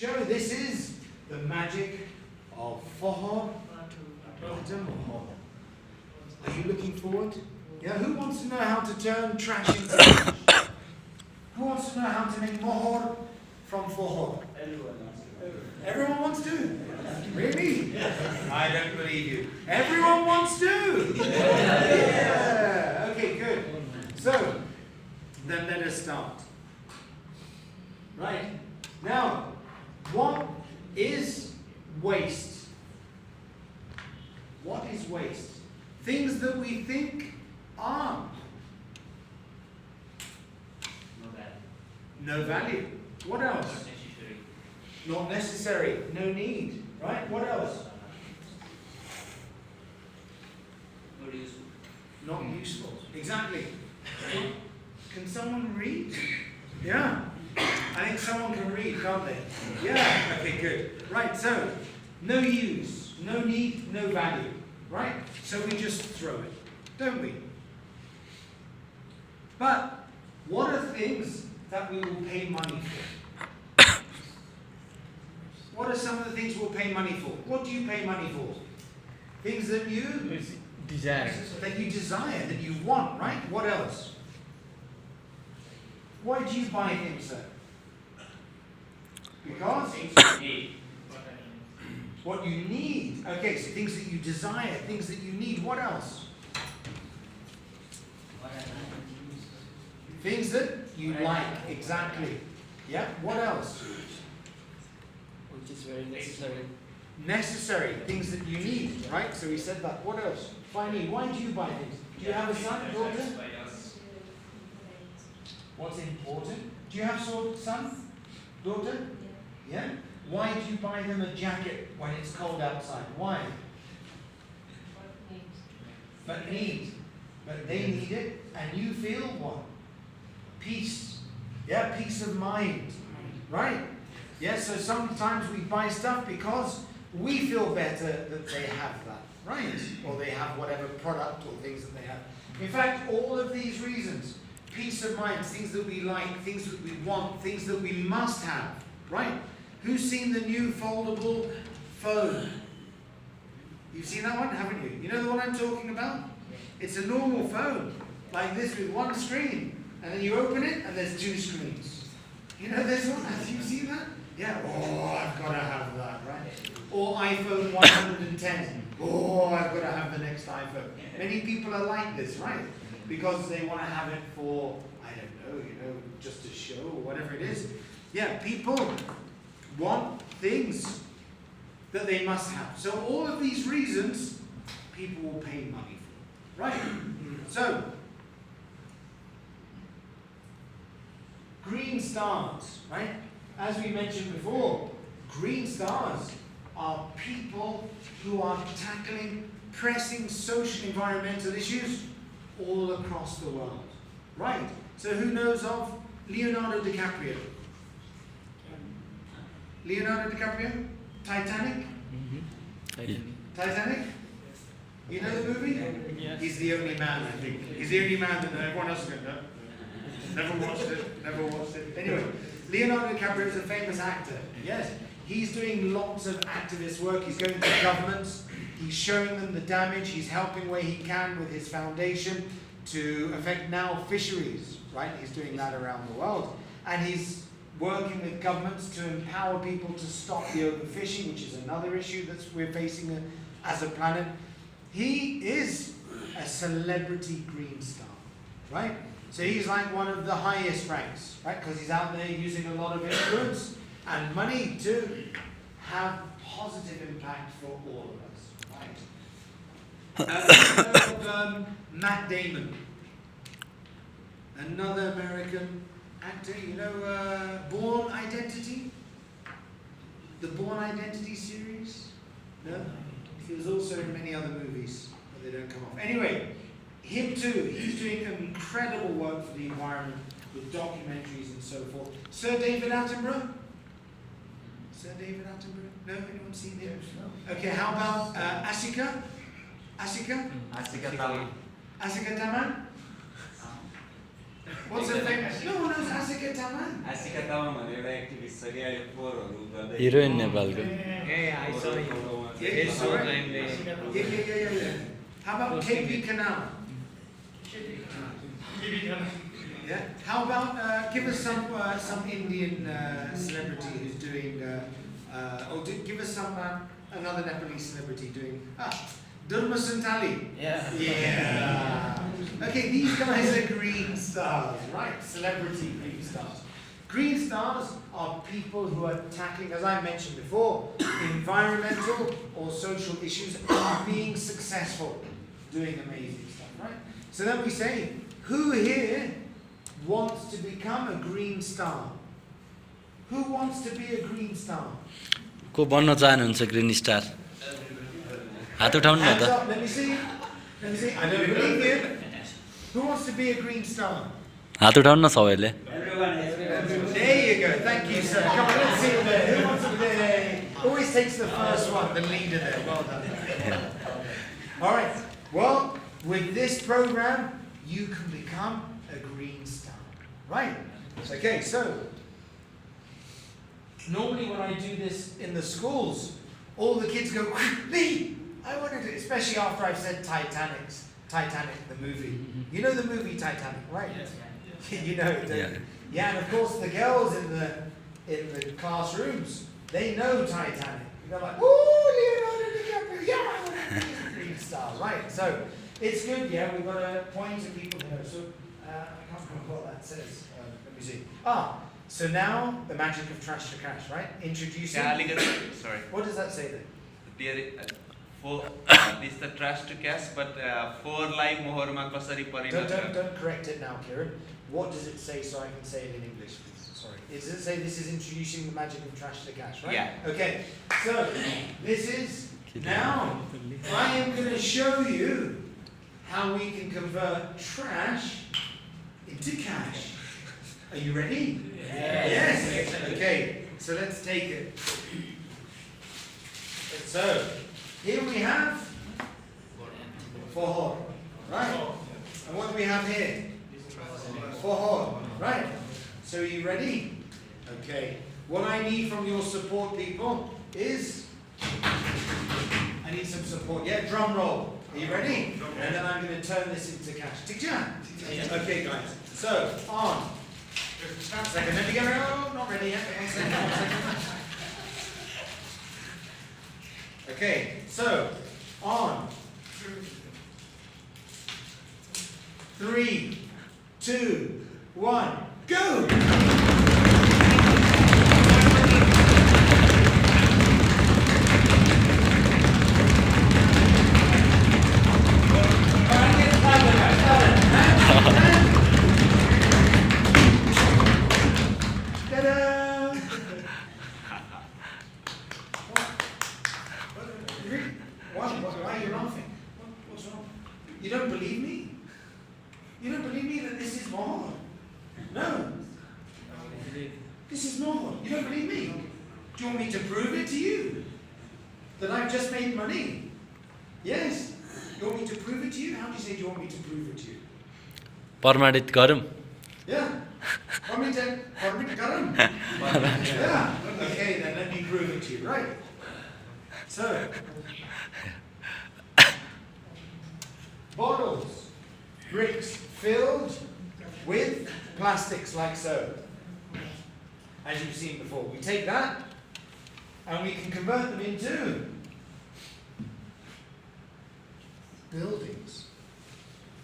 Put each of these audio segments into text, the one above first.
Joe, this is the magic of Fohor, bata, mohor. Are you looking forward? Yeah, who wants to know how to turn trash into cash? Who wants to know how to make mohor from Fohor? Everyone wants to? Really? I don't believe you. Everyone wants to? Yeah. Okay, good. So, then let us start. Right. Now, what is waste? What is waste? Things that we think are no value. What else? Not necessary. No need. Right? What else? Not useful. Exactly. Can someone read? Yeah. I think someone can read, can't they? Yeah. Okay, good. Right, so no use, no need, no value. Right? So we just throw it, don't we? But what are things that we will pay money for? What are some of the things we'll pay money for? What do you pay money for? Things that you desire. That you desire, that you want, right? What else? Why do you buy things, sir? Because what you need. Okay, so things that you desire, things that you need. What else? Things that you like, exactly. Yeah, what else? Which is very necessary. Necessary, things that you need, right? So we said that. What else? Finally, why do you buy things? Do you have a son, daughter? What's important? Do you have a son, daughter? Yeah? Why do you buy them a jacket when it's cold outside? Why? But need. But they need it, and you feel what? Peace. Yeah, peace of mind. Right? Yeah, so sometimes we buy stuff because we feel better that they have that. Right? Or they have whatever product or things that they have. In fact, all of these reasons, peace of mind, things that we like, things that we want, things that we must have. Right? Who's seen the new foldable phone? You've seen that one, haven't you? You know the one I'm talking about? It's a normal phone, like this with one screen. And then you open it and there's two screens. You know this one? Have you seen that? Yeah. Oh, I've got to have that, right? Or iPhone 110. Oh, I've got to have the next iPhone. Many people are like this, right? Because they want to have it for, I don't know, just to show or whatever it is. Yeah, people want things that they must have. So all of these reasons, people will pay money for. Right? So, green stars, right? As we mentioned before, green stars are people who are tackling pressing social environmental issues all across the world. Right? So who knows of Leonardo DiCaprio? Leonardo DiCaprio? Titanic? Titanic? You know the movie? Yes. He's the only man, I think. He's the only man that everyone else is going to know. Never watched it. Never watched it. Anyway, Leonardo DiCaprio is a famous actor. Yes. He's doing lots of activist work. He's going to governments. He's showing them the damage. He's helping where he can with his foundation to affect now fisheries. Right? He's doing that around the world. And he's working with governments to empower people to stop the overfishing, which is another issue that we're facing as a planet. He is a celebrity green star, right? So he's like one of the highest ranks, right? Because he's out there using a lot of influence and money to have positive impact for all of us, right? Matt Damon, another American actor, you know, Born Identity? The Born Identity series? No? He was also in many other movies, but they don't come off. Anyway, him too, he's doing incredible work for the environment with documentaries and so forth. Sir David Attenborough? Sir David Attenborough? No? Anyone seen him? No. Okay, how about Asika? Asika? Asika Taman. Asika Taman? What's her famous? No one knows Asika Taman. Ashika Tamang भन्ने एउटा activist छ कि अहिले फोरहरू गर्दै Heroine नेपालको. Yeah, I saw you. Yeah, It's sorry. time Yeah. How about KP Canal? Yeah. How about give us some Indian celebrity who's doing, give us some another Nepalese celebrity doing. Durma Santali. Yeah. Okay, these guys are green stars, right? Celebrity green stars. Green stars are people who are tackling, as I mentioned before, environmental or social issues are being successful, doing amazing stuff, right? So then we say, who here wants to become a green star? Who wants to be a green star? को बन्न चाहनुहुन्छ green star? हात उठाउनु न Hands त. up, let me see. I don't believe you. Who wants to be a green star? हात उठाउनु न सबैले. There you go. Thank you, sir. Come on, let's see there. Who wants to be there? Always takes the first one, the leader there. Well done. All right. Well, with this program, you can become a green star. Right? Okay, so normally when I do this in the schools, all the kids go, Lee, I want to do it, especially after I've said Titanic, the movie. You know the movie Titanic, right? You know it, don't you? Yeah, and of course the girls in the classrooms, they know Titanic. They're like, ooh, Leonardo DiCaprio, yeah, I want to be a green star, right? So it's good, yeah, we've got a point of people here. So I can't remember what that says. Let me see. So now the magic of trash to cash, right? Introducing. sorry. What does that say then? This is the trash to cash, but four like mohor ma kasari Don't correct it now, Kieran. What does it say so I can say it in English, please? Sorry. Does it say this is introducing the magic of trash to cash, right? Yeah. Okay. So this is now I am going to show you how we can convert trash into cash. Are you ready? Yes. Okay. So let's take it. So here we have Fohor, right? And what do we have here? Fohor, right? So are you ready? Okay. What I need from your support people is, I need some support. Yeah, drum roll. Are you ready? And then I'm going to turn this into cash. Okay, guys. So, on. Second, let me go. Oh, not ready yet. One second. Okay, so, on. 3, 2, 1, go! Why are you laughing? What's wrong? You don't believe me? You don't believe me that this is mohor? No. This is mohor. You don't believe me? Do you want me to prove it to you? That I've just made money? Yes. You want me to prove it to you? How do you say do you want me to prove it to you? प्रमाणित गरौँ. Yeah. Permit garam. Yeah. Okay, then let me prove it to you. Right. So, bottles, bricks filled with plastics like so. As you've seen before, we take that and we can convert them into buildings,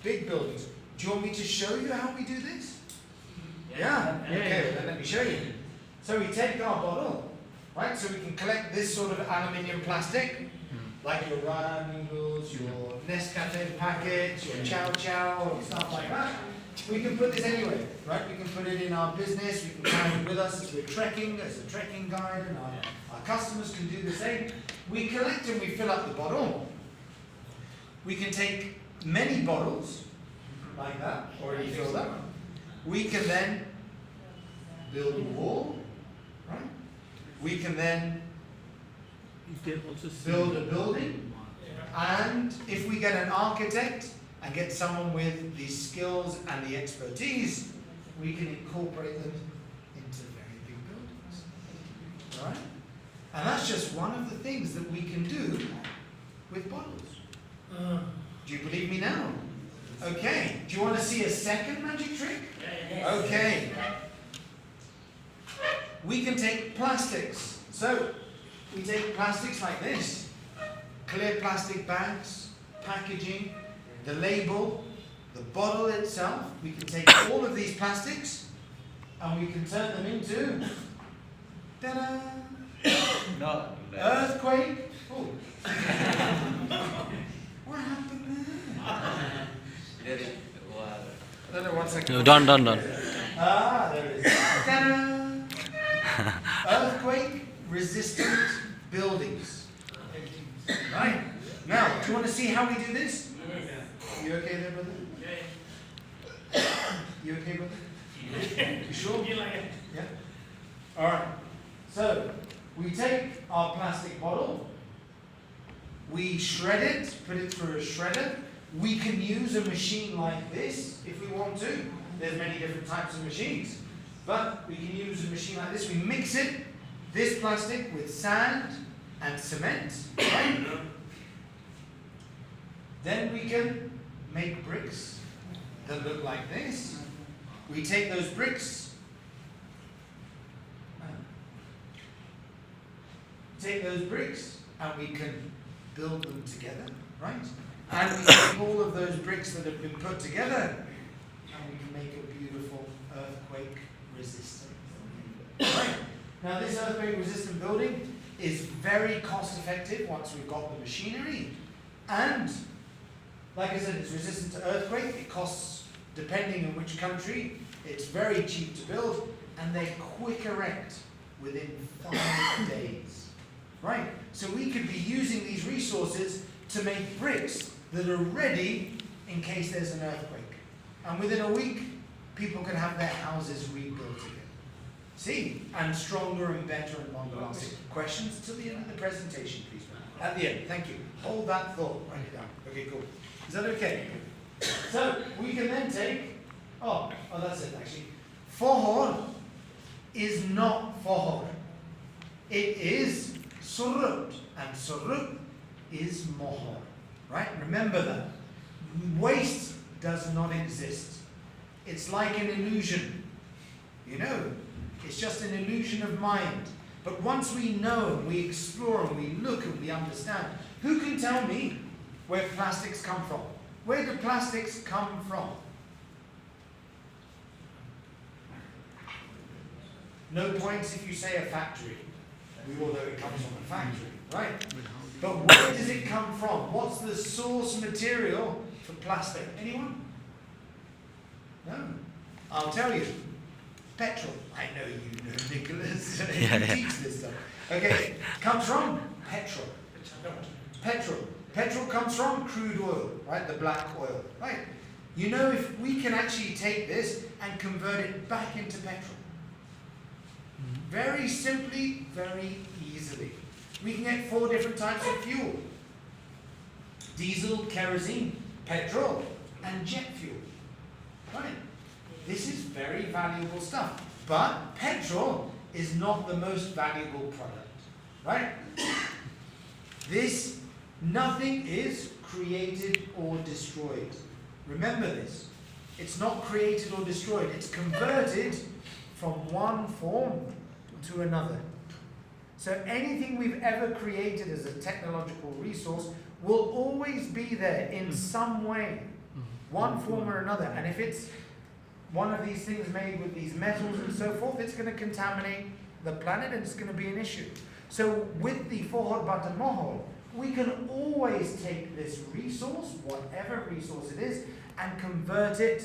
big buildings. Do you want me to show you how we do this? Yeah. Okay, then let me show you. So we take our bottle, right? So we can collect this sort of aluminium plastic, like your ramen noodles, your Nescafe packets, your chow chow, and stuff like that. We can put this anywhere, right? We can put it in our business, we can carry it with us as we're trekking, as a trekking guide, and our customers can do the same. We collect and we fill up the bottle. We can take many bottles, like that, already filled up. We can then build a wall, right? We can then build a building, and if we get an architect and get someone with the skills and the expertise, we can incorporate them into very big buildings. Right? And that's just one of the things that we can do with bottles. Do you believe me now? Okay. Do you want to see a second magic trick? Okay. We can take plastics. So, we take plastics like this. Clear plastic bags, packaging, the label, the bottle itself. We can take all of these plastics and we can turn them into ta-da! No. Earthquake. Oh. What happened there? I don't know, 1 second. No, don't. Ah, there it is. Ta-da! Earthquake resistant buildings. Right. Now, do you want to see how we do this? You okay there, brother? You okay, brother? You sure? Yeah? Alright. So, we take our plastic bottle, we shred it, put it through a shredder. We can use a machine like this if we want to. There's many different types of machines. But we can use a machine like this. We mix it, this plastic, with sand and cement. Right? Then we can make bricks that look like this. We take those bricks, and we can build them together, right? And we take all of those bricks that have been put together, and we can make a beautiful earthquake resistant building. Right? Now this earthquake resistant building is very cost effective once we've got the machinery, and like I said, it's resistant to earthquake. It costs, depending on which country, it's very cheap to build, and they quick erect within 5 days. Right? So we could be using these resources to make bricks that are ready in case there's an earthquake. And within a week, people can have their houses rebuilt again. See? And stronger and better and longer lasting. Questions till the end of the presentation, please. At the end. Thank you. Hold that thought. Write it down. Okay, cool. Is that okay? So, we can then take... Oh, that's it, actually. Fohor is not fohor. It is surut, and surut is mohor. Right? Remember that. Waste does not exist. It's like an illusion. You know, it's just an illusion of mind. But once we know, and we explore, and we look, and we understand, who can tell me where plastics come from? Where do plastics come from? No points if you say a factory. We all know it comes from a factory, right? But where does it come from? What's the source material for plastic? Anyone? No? I'll tell you. Petrol. I know you know, Nicholas. You teach this stuff. Okay, comes from petrol. Petrol. Petrol comes from crude oil, right? The black oil, right? You know, if we can actually take this and convert it back into petrol. Very simply, very easily. We can get 4 different types of fuel. Diesel, kerosene, petrol, and jet fuel. Right? This is very valuable stuff. But petrol is not the most valuable product. Right? Nothing is created or destroyed. Remember this. It's not created or destroyed. It's converted from one form to another. So anything we've ever created as a technological resource will always be there in some way, one form or another. And if it's one of these things made with these metals and so forth, it's going to contaminate the planet and it's going to be an issue. So with the Fohor, bata, mohor, we can always take this resource, whatever resource it is, and convert it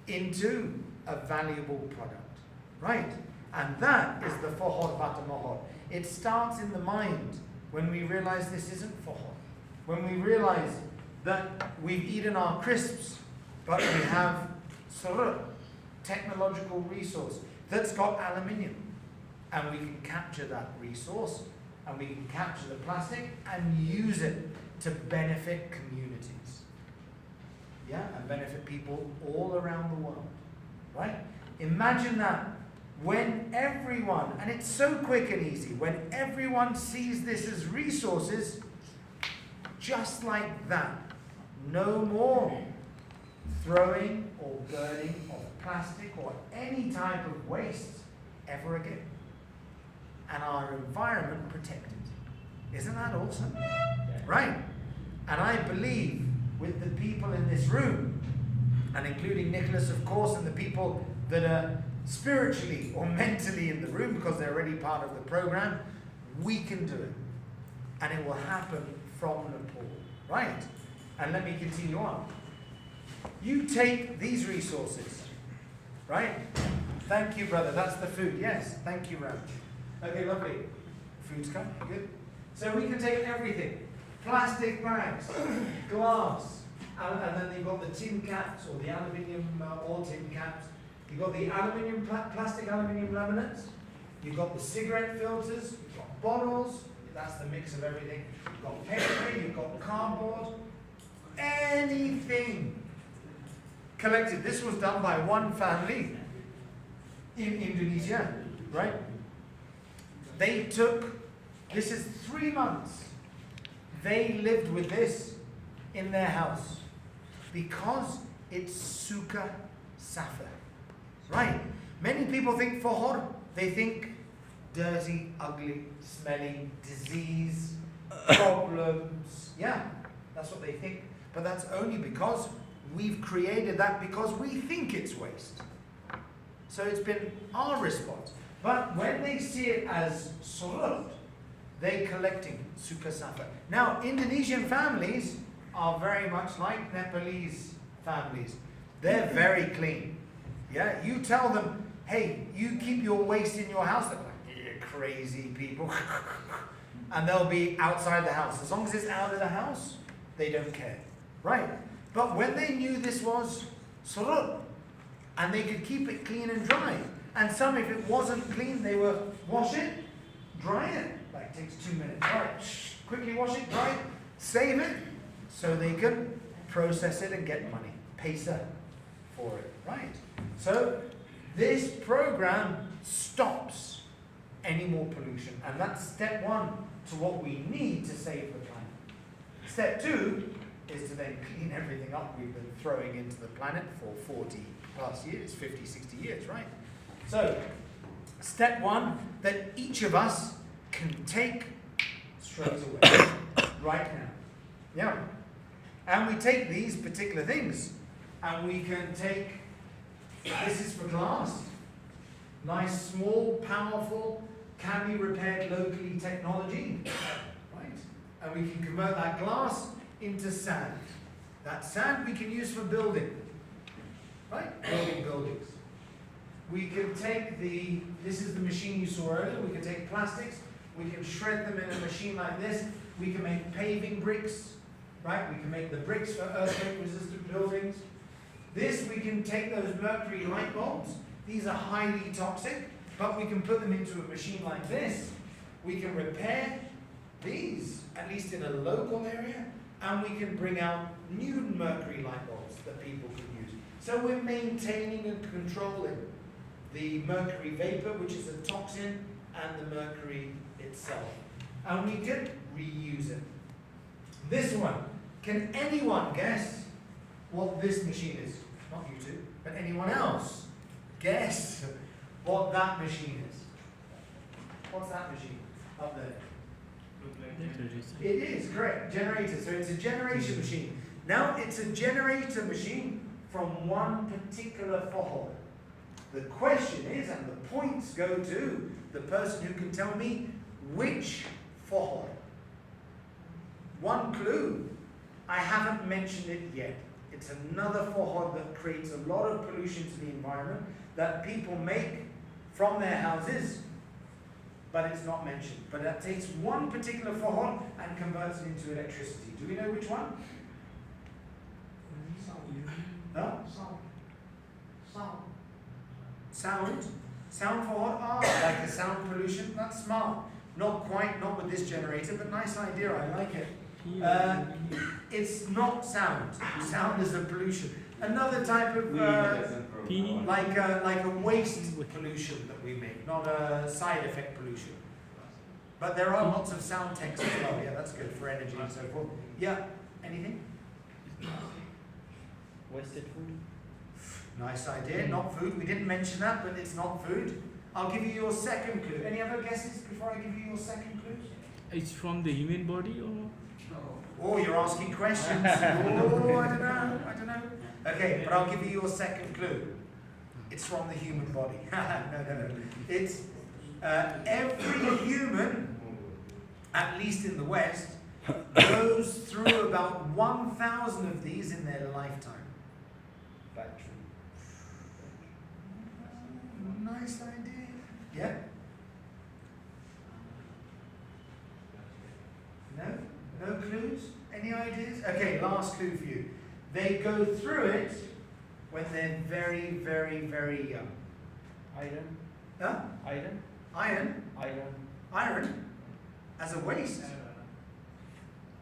into a valuable product. Right? And that is the Fohor, bata, mohor. It starts in the mind when we realize this isn't Fohor. When we realize that we've eaten our crisps, but we have surut, technological resource, that's got aluminium. And we can capture that resource, and we can capture the plastic and use it to benefit communities. Yeah, and benefit people all around the world. right? Imagine that when everyone, and it's so quick and easy, when everyone sees this as resources, just like that, no more throwing or burning of plastic or any type of waste ever again. And our environment protected. Isn't that awesome? Right? And I believe with the people in this room, and including Nicholas, of course, and the people that are spiritually or mentally in the room because they're already part of the program, we can do it. And it will happen from Nepal. Right? And let me continue on. You take these resources, right? Thank you, brother. That's the food. Yes. Thank you, Ram. Okay, lovely. Food's come. Good. So we can take everything. Plastic bags, glass, and then you've got the tin caps or the aluminium or tin caps. You've got the aluminium, plastic aluminium laminates. You've got the cigarette filters. You've got bottles. That's the mix of everything. You've got paper. You've got cardboard. Anything collected. This was done by one family in Indonesia, right? They took, this is 3 months. They lived with this in their house because it's sucessful, right? Many people think Fohor, they think dirty, ugly, smelly, disease, problems. Yeah, that's what they think. But that's only because we've created that because we think it's waste. So it's been our response. But when they see it as surut, they're collecting sucessful. Now, Indonesian families are very much like Nepalese families. They're very clean. Yeah, you tell them, hey, you keep your waste in your house. They're like, yeah, crazy people. And they'll be outside the house. As long as it's out of the house, they don't care. Right? But when they knew this was surut, and they could keep it clean and dry, and some, if it wasn't clean, they would wash it, dry it. Like, it takes 2 minutes. All right, quickly wash it, dry it, save it, so they can process it and get money, pesa for it. Right? So this program stops any more pollution, and that's step 1 to what we need to save the planet. Step 2 is to then clean everything up we've been throwing into the planet for 40 plus years, 50, 60 years, right? So, step 1 that each of us can take straight away, right now. Yeah. And we take these particular things, and we can take, this is for glass, nice, small, powerful, can be repaired locally technology, right? And we can convert that glass into sand. That sand we can use for building, right? Building buildings. We can take this is the machine you saw earlier, we can take plastics, we can shred them in a machine like this, we can make paving bricks, right? We can make the bricks for earthquake resistant buildings. This, we can take those mercury light bulbs, these are highly toxic, but we can put them into a machine like this. We can repair these, at least in a local area, and we can bring out new mercury light bulbs that people can use. So we're maintaining and controlling the mercury vapor, which is a toxin, and the mercury itself. And we can reuse it. This one, can anyone guess what this machine is? Not you two, but anyone else guess what that machine is? What's that machine up there? It is, correct, generator. So it's a generation machine. Now it's a generator machine from one particular Fohor. The question is, and the points go to the person who can tell me which Fohor. One clue, I haven't mentioned it yet. It's another Fohor that creates a lot of pollution to the environment that people make from their houses, but it's not mentioned. But that takes one particular Fohor and converts it into electricity. Do we know which one? No? Sound? Sound Fohor? Ah, like the sound pollution? That's smart. Not quite, not with this generator, but nice idea, I like it. It's not sound. Sound is a pollution. Another type of P. like a waste pollution that we make, not a side effect pollution. But there are lots of sound texts as well. Yeah, that's good for energy and so forth. Yeah, anything? Wasted food. Nice idea. Not food. We didn't mention that, but it's not food. I'll give you your second clue. Any other guesses before I give you your second clue? It's from the human body or? Oh, you're asking questions. Oh, I don't know. Okay, but I'll give you your second clue. It's from the human body. No. It's every human, at least in the West, goes through about 1,000 of these in their lifetime. Battery. Nice idea. Yeah? No? No clues? Any ideas? Okay, last clue for you. They go through it when they're very, very, very young. Iron. Huh? Iron. Iron? Iron. Iron? As a waste?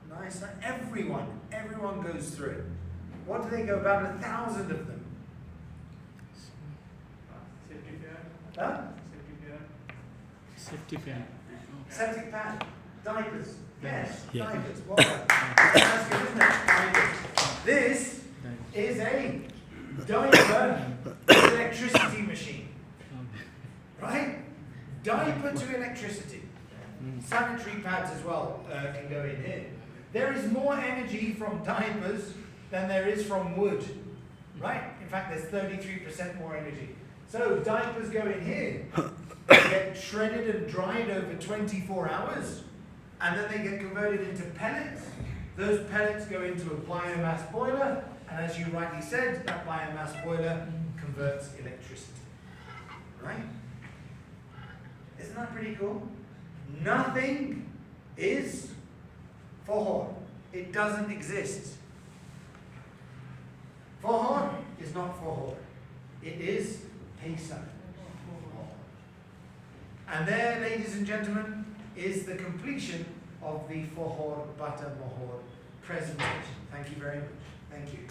Nice. Everyone goes through it. What do they go? About 1,000 of them. Huh? Safety fan. Septic pad. Diapers. Yes, Yeah. diapers. Well done. That's good, isn't it? Diapers. This is a diaper electricity machine. Right? Diaper to electricity. Sanitary pads as well can go in here. There is more energy from diapers than there is from wood. Right? In fact, there's 33% more energy. So diapers go in here, they get shredded and dried over 24 hours, and then they get converted into pellets. Those pellets go into a biomass boiler, and as you rightly said, that biomass boiler converts electricity. Right? Isn't that pretty cool? Nothing is Fohor. It doesn't exist. Fohor is not Fohor. It is Pesa. And there, ladies and gentlemen, is the completion of the Fohor, bata, mohor presentation. Thank you very much. Thank you.